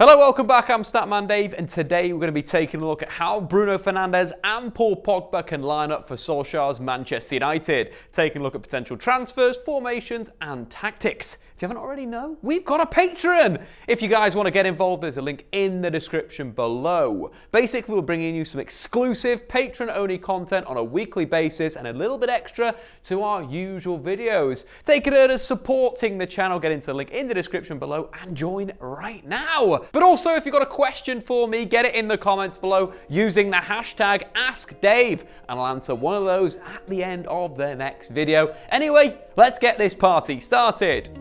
Hello, welcome back. I'm Statman Dave, and today we're going to be taking a look at how Bruno Fernandes and Paul Pogba can line up for Solskjaer's Manchester United. Taking a look at potential transfers, formations, and tactics. If you haven't already know, we've got a Patreon. If you guys want to get involved, there's a link in the description below. Basically, we're bringing you some exclusive Patreon-only content on a weekly basis and a little bit extra to our usual videos. Take it as supporting the channel. Get into the link in the description below and join right now. But also, if you've got a question for me, get it in the comments below using the hashtag AskDave, and I'll answer one of those at the end of the next video. Anyway, let's get this party started.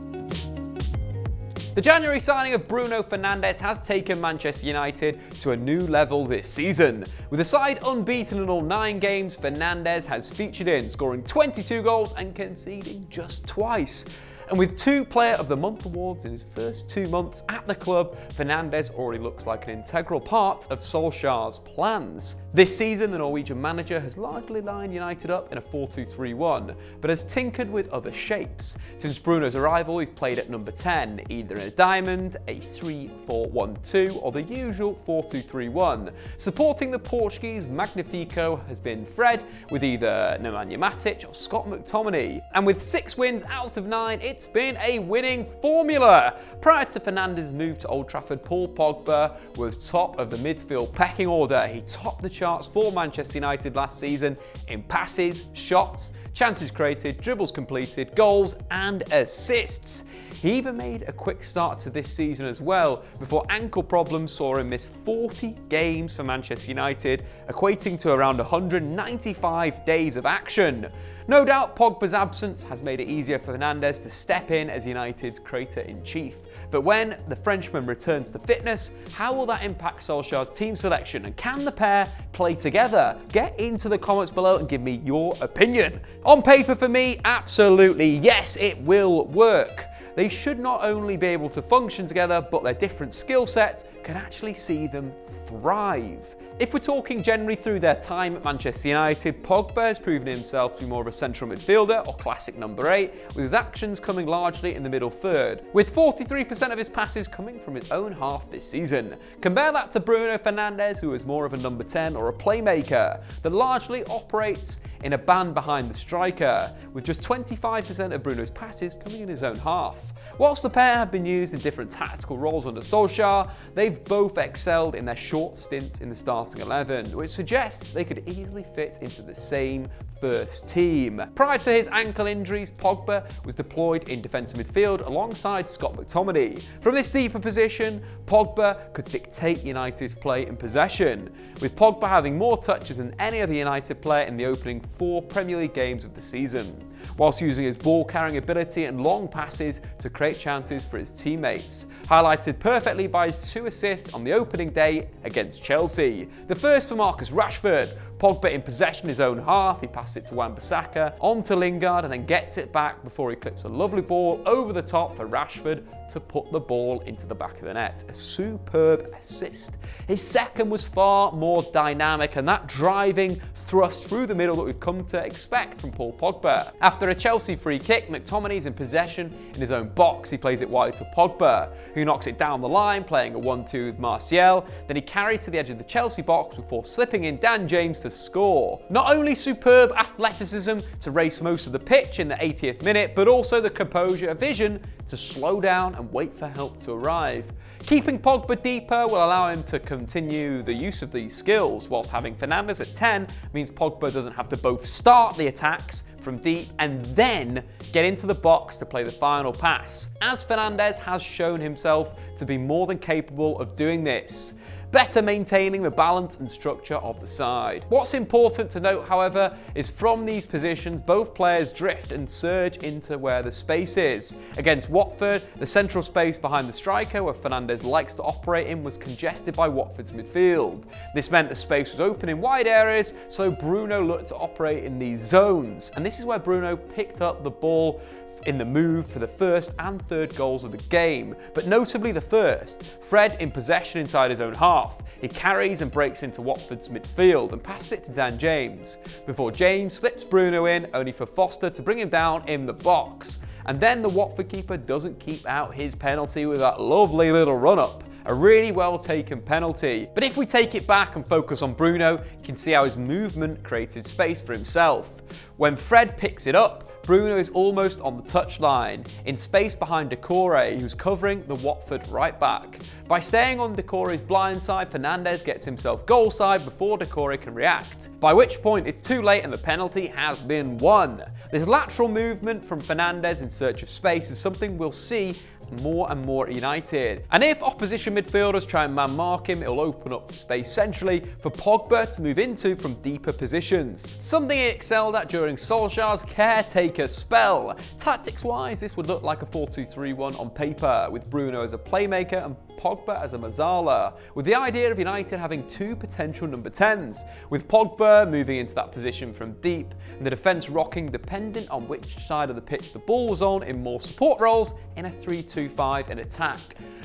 The January signing of Bruno Fernandes has taken Manchester United to a new level this season. With the side unbeaten in all 9 games, Fernandes has featured in, scoring 22 goals and conceding just twice. And with 2 Player of the Month awards in his first 2 months at the club, Fernandes already looks like an integral part of Solskjaer's plans. This season, the Norwegian manager has largely lined United up in a 4-2-3-1, but has tinkered with other shapes. Since Bruno's arrival, he's played at number 10, either in a diamond, a 3-4-1-2, or the usual 4-2-3-1. Supporting the Portuguese Magnifico has been Fred, with either Nemanja Matic or Scott McTominay. And with 6 wins out of 9, it's been a winning formula. Prior to Fernandes' move to Old Trafford, Paul Pogba was top of the midfield pecking order. He topped the charts for Manchester United last season in passes, shots, chances created, dribbles completed, goals and assists. He even made a quick start to this season as well, before ankle problems saw him miss 40 games for Manchester United, equating to around 195 days of action. No doubt Pogba's absence has made it easier for Fernandes to step in as United's creator-in-chief. But when the Frenchman returns to fitness, how will that impact Solskjaer's team selection, and can the pair play together? Get into the comments below and give me your opinion. On paper for me, absolutely yes, it will work. They should not only be able to function together, but their different skill sets can actually see them thrive. If we're talking generally through their time at Manchester United, Pogba has proven himself to be more of a central midfielder or classic number 8, with his actions coming largely in the middle third, with 43% of his passes coming from his own half this season. Compare that to Bruno Fernandes, who is more of a number 10 or a playmaker that largely operates in a band behind the striker, with just 25% of Bruno's passes coming in his own half. Whilst the pair have been used in different tactical roles under Solskjaer, they've both excelled in their short stints in the starting 11, which suggests they could easily fit into the same first team. Prior to his ankle injuries, Pogba was deployed in defensive midfield alongside Scott McTominay. From this deeper position, Pogba could dictate United's play and possession, with Pogba having more touches than any other United player in the opening 4 Premier League games of the season, whilst using his ball-carrying ability and long passes to create chances for his teammates, highlighted perfectly by his 2 assists on the opening day against Chelsea. The first for Marcus Rashford. Pogba in possession his own half, he passes it to Wan-Bissaka, on to Lingard, and then gets it back before he clips a lovely ball over the top for Rashford to put the ball into the back of the net. A superb assist. His second was far more dynamic, and that driving thrust through the middle that we've come to expect from Paul Pogba. After a Chelsea free kick, McTominay's in possession in his own box. He plays it wide to Pogba, who knocks it down the line, playing a 1-2 with Martial. Then he carries to the edge of the Chelsea box before slipping in Dan James to score. Not only superb athleticism to race most of the pitch in the 80th minute, but also the composure, vision to slow down and wait for help to arrive. Keeping Pogba deeper will allow him to continue the use of these skills, whilst having Fernandes at 10 means Pogba doesn't have to both start the attacks from deep and then get into the box to play the final pass, as Fernandes has shown himself to be more than capable of doing this, better maintaining the balance and structure of the side. What's important to note, however, is from these positions, both players drift and surge into where the space is. Against Watford, the central space behind the striker, where Fernandes likes to operate in, was congested by Watford's midfield. This meant the space was open in wide areas, so Bruno looked to operate in these zones. And this is where Bruno picked up the ball in the move for the first and third goals of the game, but notably the first. Fred in possession inside his own half. He carries and breaks into Watford's midfield and passes it to Dan James, before James slips Bruno in, only for Foster to bring him down in the box. And then the Watford keeper doesn't keep out his penalty with that lovely little run-up. a really well taken penalty. But if we take it back and focus on Bruno, you can see how his movement created space for himself. When Fred picks it up, Bruno is almost on the touchline, in space behind Decore, who's covering the Watford right back. By staying on Decore's blind side, Fernandes gets himself goal side before Decore can react, by which point it's too late and the penalty has been won. This lateral movement from Fernandes in search of space is something we'll see more and more at United. And if opposition midfielders try and man-mark him, it'll open up space centrally for Pogba to move into from deeper positions. Something he excelled at during Solskjaer's caretaker spell. Tactics-wise, this would look like a 4-2-3-1 on paper, with Bruno as a playmaker and Pogba as a Mazzala, with the idea of United having two potential number 10s, with Pogba moving into that position from deep and the defence rocking dependent on which side of the pitch the ball was on in more support roles in a 3-2-5 in attack.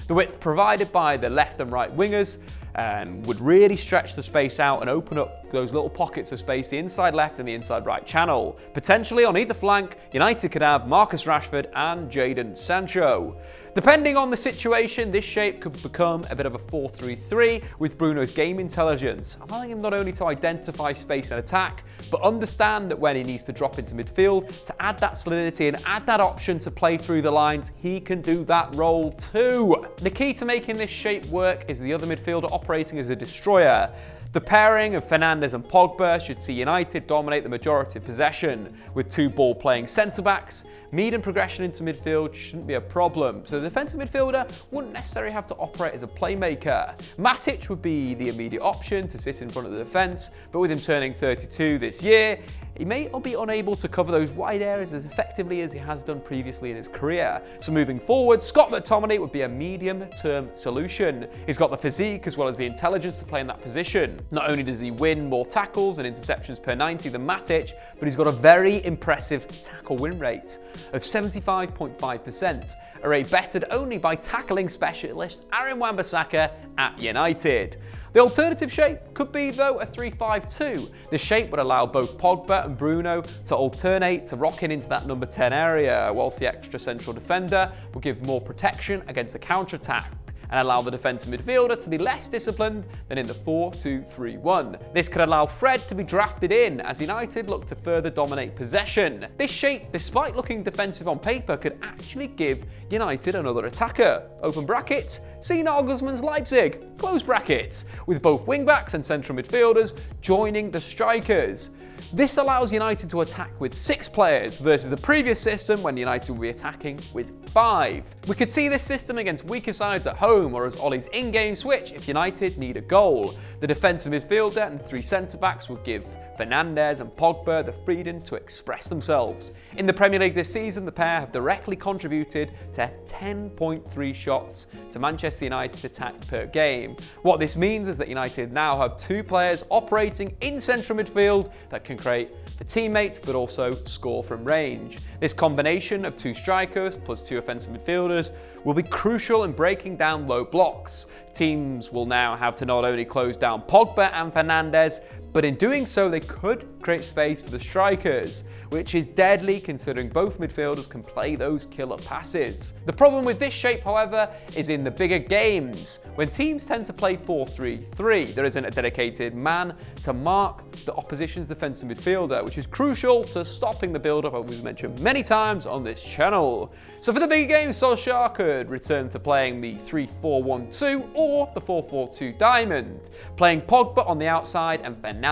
The width provided by the left and right wingers would really stretch the space out and open up those little pockets of space, the inside left and the inside right channel. Potentially on either flank, United could have Marcus Rashford and Jadon Sancho. Depending on the situation, this shape could become a bit of a 4-3-3 with Bruno's game intelligence, allowing him not only to identify space and attack, but understand that when he needs to drop into midfield, to add that solidity and add that option to play through the lines, he can do that role too. The key to making this shape work is the other midfielder operating as a destroyer. The pairing of Fernandes and Pogba should see United dominate the majority of possession, with two ball-playing centre-backs. Medium progression into midfield shouldn't be a problem, so the defensive midfielder wouldn't necessarily have to operate as a playmaker. Matic would be the immediate option to sit in front of the defence, but with him turning 32 this year, he may be unable to cover those wide areas as effectively as he has done previously in his career. So moving forward, Scott McTominay would be a medium-term solution. He's got the physique as well as the intelligence to play in that position. Not only does he win more tackles and interceptions per 90 than Matic, but he's got a very impressive tackle win rate of 75.5%, a rate bettered only by tackling specialist Aaron Wan-Bissaka at United. The alternative shape could be, though, a 3-5-2. This shape would allow both Pogba and Bruno to alternate to rock into that number 10 area, whilst the extra central defender will give more protection against the counter-attack and allow the defensive midfielder to be less disciplined than in the 4-2-3-1. This could allow Fred to be drafted in as United look to further dominate possession. This shape, despite looking defensive on paper, could actually give United another attacker. Open brackets, see Nagelsmann's Leipzig, close brackets, with both wing-backs and central midfielders joining the strikers. This allows United to attack with 6 players versus the previous system when United would be attacking with 5. We could see this system against weaker sides at home or as Ollie's in-game switch if United need a goal. The defensive midfielder and 3 centre-backs would give Fernandes and Pogba the freedom to express themselves. In the Premier League this season, the pair have directly contributed to 10.3 shots to Manchester United's attack per game. What this means is that United now have 2 players operating in central midfield that can create for teammates but also score from range. This combination of 2 strikers plus 2 offensive midfielders will be crucial in breaking down low blocks. Teams will now have to not only close down Pogba and Fernandes, but in doing so they could create space for the strikers, which is deadly considering both midfielders can play those killer passes. The problem with this shape, however, is in the bigger games. When teams tend to play 4-3-3, there isn't a dedicated man to mark the opposition's defensive midfielder, which is crucial to stopping the build-up, as we've mentioned many times on this channel. So for the bigger games, Solskjær could return to playing the 3-4-1-2 or the 4-4-2 diamond, playing Pogba on the outside and Fernandes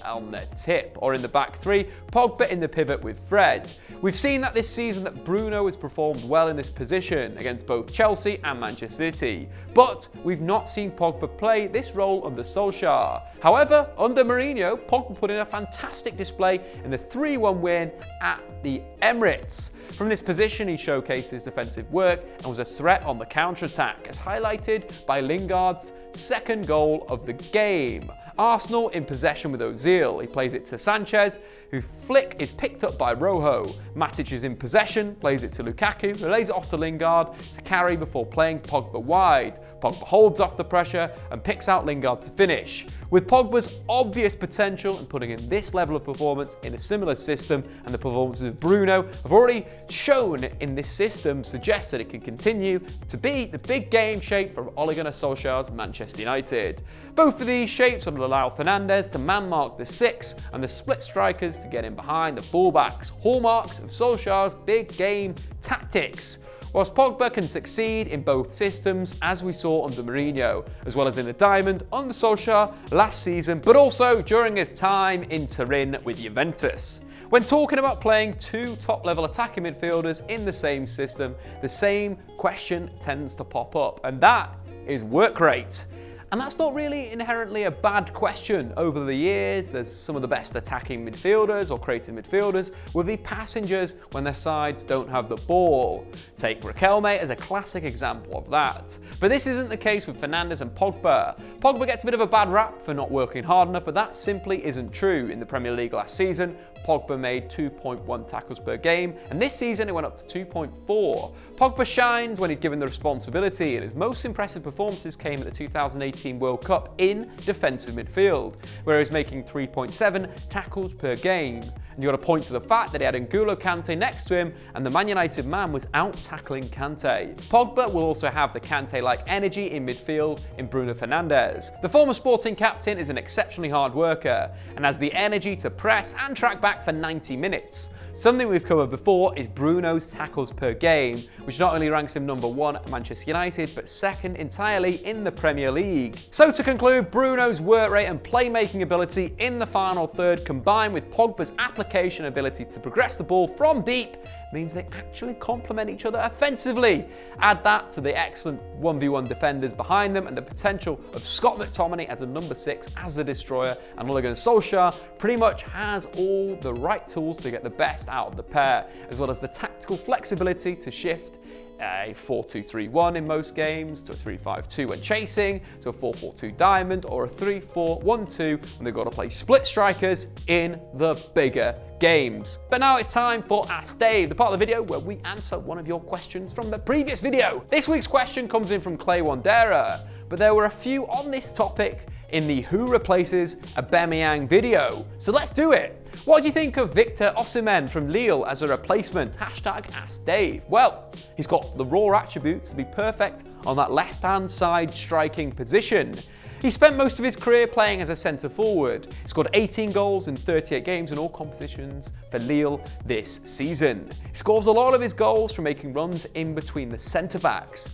on the tip, or in the back 3, Pogba in the pivot with Fred. We've seen that this season that Bruno has performed well in this position against both Chelsea and Manchester City, but we've not seen Pogba play this role under Solskjær. However, under Mourinho, Pogba put in a fantastic display in the 3-1 win at the Emirates. From this position, he showcased his defensive work and was a threat on the counter-attack, as highlighted by Lingard's second goal of the game. Arsenal in possession with Ozil. He plays it to Sanchez, whose flick is picked up by Rojo. Matic is in possession, plays it to Lukaku, who lays it off to Lingard to carry before playing Pogba wide. Pogba holds off the pressure and picks out Lingard to finish. With Pogba's obvious potential and putting in this level of performance in a similar system, and the performances of Bruno have already shown in this system suggests that it can continue to be the big game shape for Ole Gunnar Solskjaer's Manchester United. Both of these shapes will allow Fernandes to man-mark the 6 and the split strikers to get in behind the fullbacks, hallmarks of Solskjaer's big game tactics. Whilst Pogba can succeed in both systems, as we saw under Mourinho, as well as in the diamond under Solskjaer last season, but also during his time in Turin with Juventus. When talking about playing two top-level attacking midfielders in the same system, the same question tends to pop up, and that is work rate. And that's not really inherently a bad question. Over the years, there's some of the best attacking midfielders or creative midfielders will be passengers when their sides don't have the ball. Take Riquelme as a classic example of that. But this isn't the case with Fernandes and Pogba. Pogba gets a bit of a bad rap for not working hard enough, but that simply isn't true. In the Premier League last season, Pogba made 2.1 tackles per game, and this season it went up to 2.4. Pogba shines when he's given the responsibility, and his most impressive performances came at the 2018 World Cup in defensive midfield, where he was making 3.7 tackles per game. And you got to point to the fact that he had N'Golo Kante next to him, and the Man United man was out-tackling Kante. Pogba will also have the Kante-like energy in midfield in Bruno Fernandes. The former Sporting captain is an exceptionally hard worker, and has the energy to press and track back for 90 minutes. Something we've covered before is Bruno's tackles per game, which not only ranks him number 1 at Manchester United, but second entirely in the Premier League. So to conclude, Bruno's work rate and playmaking ability in the final third, combined with Pogba's application ability to progress the ball from deep, means they actually complement each other offensively. Add that to the excellent 1v1 defenders behind them and the potential of Scott McTominay as a number 6 as a destroyer, and Ole Gunnar Solskjaer pretty much has all the right tools to get the best out of the pair, as well as the tactical flexibility to shift a 4-2-3-1 in most games, to a 3-5-2 when chasing, to a 4-4-2 diamond, or a 3-4-1-2 when they've got to play split strikers in the bigger games. But now it's time for Ask Dave, the part of the video where we answer one of your questions from the previous video. This week's question comes in from Clay Wandera, but there were a few on this topic in the Who Replaces Aubameyang video. So let's do it. What do you think of Victor Osimhen from Lille as a replacement? #AskDave. Well, he's got the raw attributes to be perfect on that left-hand side striking position. He spent most of his career playing as a centre forward. He scored 18 goals in 38 games in all competitions for Lille this season. He scores a lot of his goals from making runs in between the centre backs.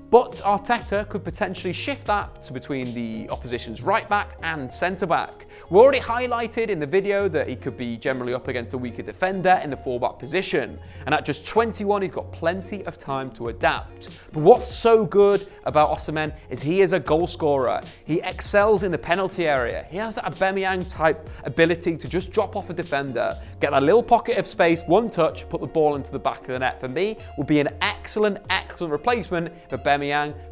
But Arteta could potentially shift that to between the opposition's right back and centre back. We already highlighted in the video that he could be generally up against a weaker defender in the full-back position. And at just 21, he's got plenty of time to adapt. But what's so good about Osimhen is he is a goal scorer. He excels in the penalty area. He has that Aubameyang type ability to just drop off a defender, get that little pocket of space, one touch, put the ball into the back of the net. For me, would be an excellent replacement if Aubameyang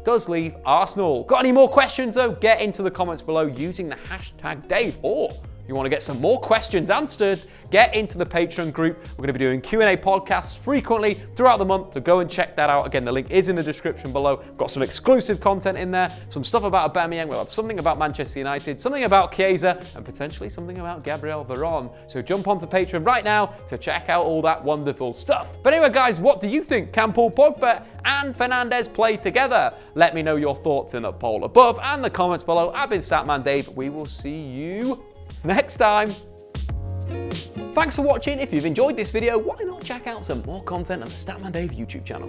does leave Arsenal. Got any more questions though? Get into the comments below using the #Dave. Or you want to get some more questions answered, get into the Patreon group. We're going to be doing Q&A podcasts frequently throughout the month, so go and check that out. Again, the link is in the description below. We've got some exclusive content in there, some stuff about Aubameyang, we'll have something about Manchester United, something about Chiesa, and potentially something about Gabriel Veron. So jump onto Patreon right now to check out all that wonderful stuff. But anyway, guys, what do you think? Can Paul Pogba and Fernandes play together? Let me know your thoughts in the poll above and the comments below. I've been Statman Dave. We will see you next time. Thanks for watching. If you've enjoyed this video, why not check out some more content on the Statman Dave YouTube channel.